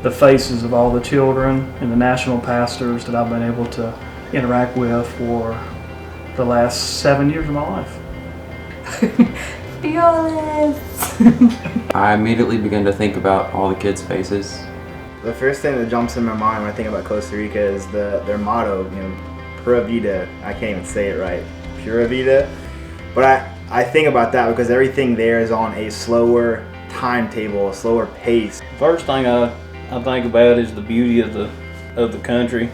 the faces of all the children and the national pastors that I've been able to interact with for the last 7 years of my life. Fearless! I immediately began to think about all the kids' faces. The first thing that jumps in my mind when I think about Costa Rica is their motto, Pura Vida. I can't even say it right. Pura Vida. But I think about that because everything there is on a slower timetable, a slower pace. First thing I think about is the beauty of the country.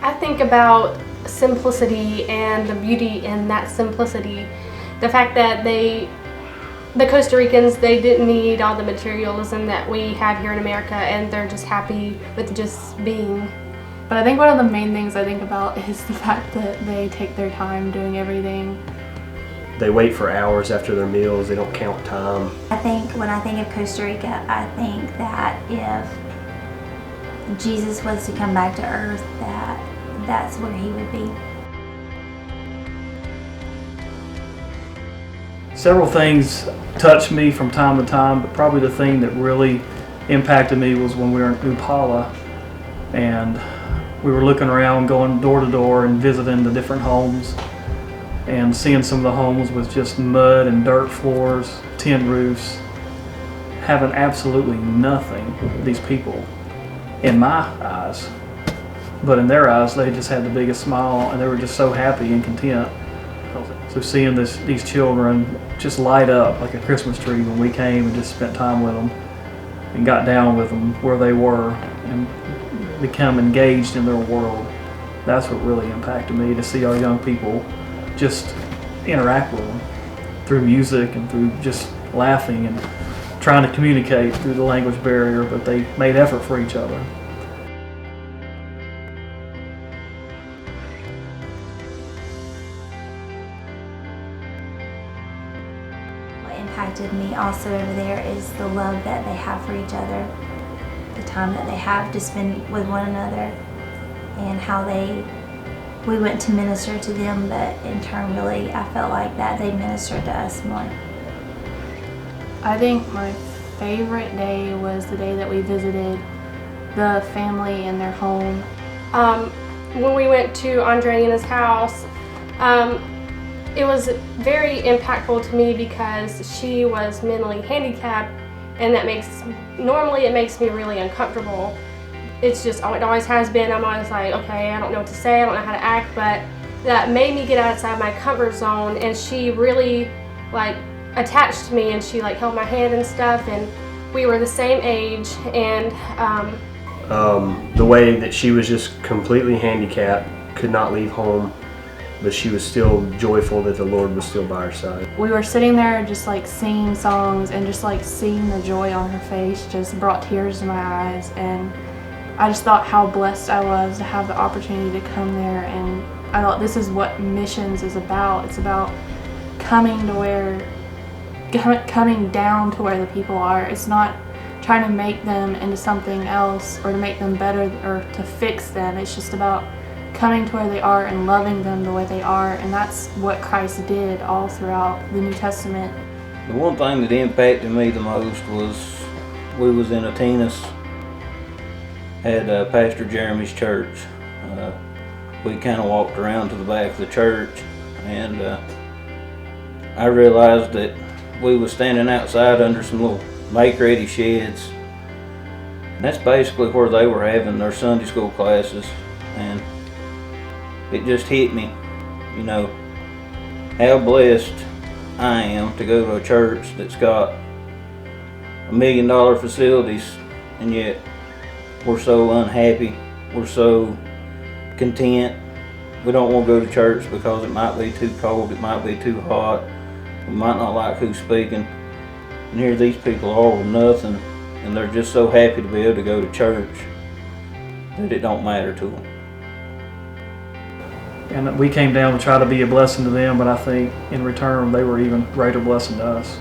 I think about simplicity and the beauty in that simplicity. The fact that the Costa Ricans, they didn't need all the materialism that we have here in America, and they're just happy with just being. But I think one of the main things I think about is the fact that they take their time doing everything. They wait for hours after their meals, they don't count time. I think when I think of Costa Rica, I think that if Jesus was to come back to earth, that's where he would be. Several things touched me from time to time, but probably the thing that really impacted me was when we were in Upala and we were looking around, going door to door and visiting the different homes and seeing some of the homes with just mud and dirt floors, tin roofs, having absolutely nothing, these people, in my eyes. But in their eyes, they just had the biggest smile and they were just so happy and content. So seeing these children just light up like a Christmas tree when we came and just spent time with them and got down with them where they were and become engaged in their world, that's what really impacted me, to see our young people just interact with them through music and through just laughing and trying to communicate through the language barrier, but they made effort for each other. What impacted me also over there is the love that they have for each other, the time that they have to spend with one another, and how we went to minister to them, but in turn really I felt like that they ministered to us more. I think my favorite day was the day that we visited the family in their home. When we went to Andreina's house, it was very impactful to me because she was mentally handicapped, and normally it makes me really uncomfortable. It's just, it always has been. I'm always like, okay, I don't know what to say, I don't know how to act, but that made me get outside my comfort zone, and she really attached to me, and she held my hand and stuff, and we were the same age, and The way that she was just completely handicapped, could not leave home, but she was still joyful that the Lord was still by her side. We were sitting there just singing songs, and just seeing the joy on her face just brought tears to my eyes, and I just thought how blessed I was to have the opportunity to come there, and I thought this is what missions is about. It's about coming down to where the people are. It's not trying to make them into something else or to make them better or to fix them. It's just about coming to where they are and loving them the way they are, and that's what Christ did all throughout the New Testament. The one thing that impacted me the most was we was in Atenas at Pastor Jeremy's church. We kind of walked around to the back of the church, and I realized that we was standing outside under some little make-ready sheds. And that's basically where they were having their Sunday school classes, and it just hit me, how blessed I am to go to a church that's got $1 million facilities, and yet we're so unhappy, we're so content. We don't want to go to church because it might be too cold, it might be too hot, we might not like who's speaking. And here these people are with nothing, and they're just so happy to be able to go to church that it don't matter to them. And we came down to try to be a blessing to them, but I think in return they were even greater blessing to us.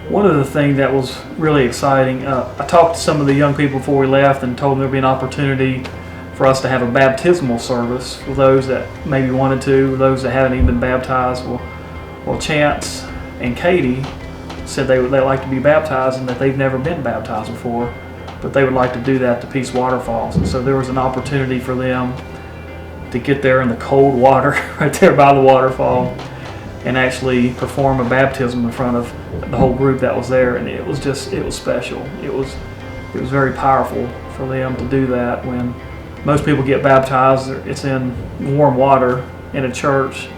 One of the things that was really exciting, I talked to some of the young people before we left and told them there'd be an opportunity for us to have a baptismal service for those that maybe wanted to, those that haven't even been baptized. Well, Chance and Katie said they'd like to be baptized and that they've never been baptized before, but they would like to do that to Peace Waterfalls. And so there was an opportunity for them to get there in the cold water right there by the waterfall and actually perform a baptism in front of the whole group that was there. And it was special. It was very powerful for them to do that. When most people get baptized, it's in warm water in a church,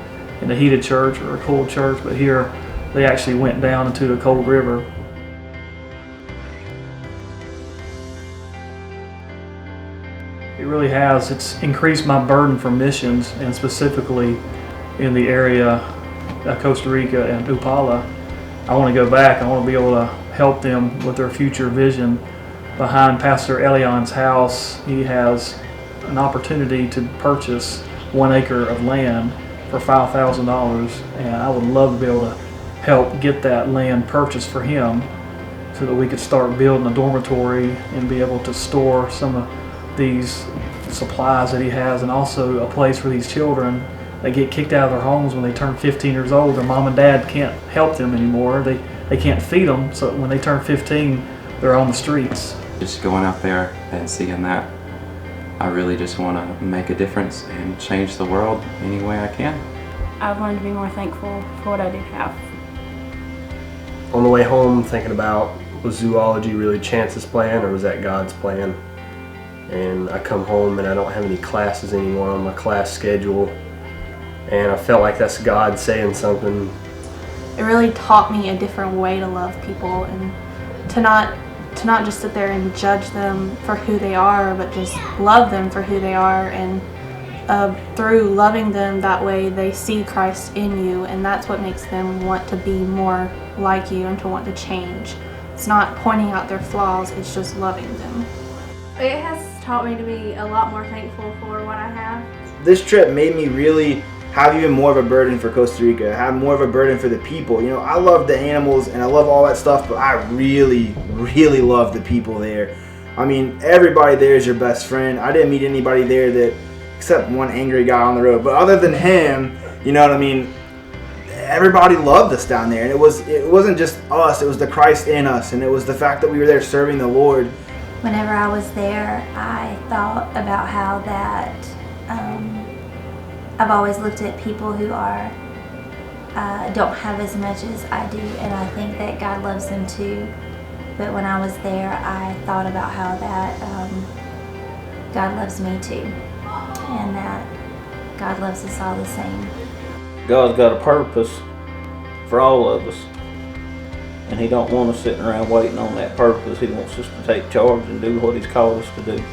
in a heated church or a cool church, but here they actually went down into the cold river. It really has. It's increased my burden for missions, and specifically in the area Costa Rica and Upala. I want to go back. I want to be able to help them with their future vision. Behind Pastor Elian's house, he has an opportunity to purchase 1 acre of land for $5,000, and I would love to be able to help get that land purchased for him so that we could start building a dormitory and be able to store some of these supplies that he has, and also a place for these children. They get kicked out of their homes when they turn 15 years old. Their mom and dad can't help them anymore. They can't feed them, so when they turn 15, they're on the streets. Just going out there and seeing that, I really just want to make a difference and change the world any way I can. I've learned to be more thankful for what I do have. On the way home, thinking about, was zoology really Chance's plan or was that God's plan? And I come home and I don't have any classes anymore on my class schedule. And I felt like that's God saying something. It really taught me a different way to love people, and to not just sit there and judge them for who they are, but just love them for who they are. And through loving them that way, they see Christ in you, and that's what makes them want to be more like you and to want to change. It's not pointing out their flaws, it's just loving them. It has taught me to be a lot more thankful for what I have. This trip made me really have even more of a burden for Costa Rica, have more of a burden for the people. You know, I love the animals and I love all that stuff, but I really, really love the people there. I mean, everybody there is your best friend. I didn't meet anybody there that, except one angry guy on the road, but other than him, you know what I mean, everybody loved us down there. And it wasn't just us, it was the Christ in us, and it was the fact that we were there serving the Lord. Whenever I was there, I thought about how that I've always looked at people who are don't have as much as I do, and I think that God loves them too. But when I was there, I thought about how that God loves me too, and that God loves us all the same. God's got a purpose for all of us, and He don't want us sitting around waiting on that purpose. He wants us to take charge and do what He's called us to do.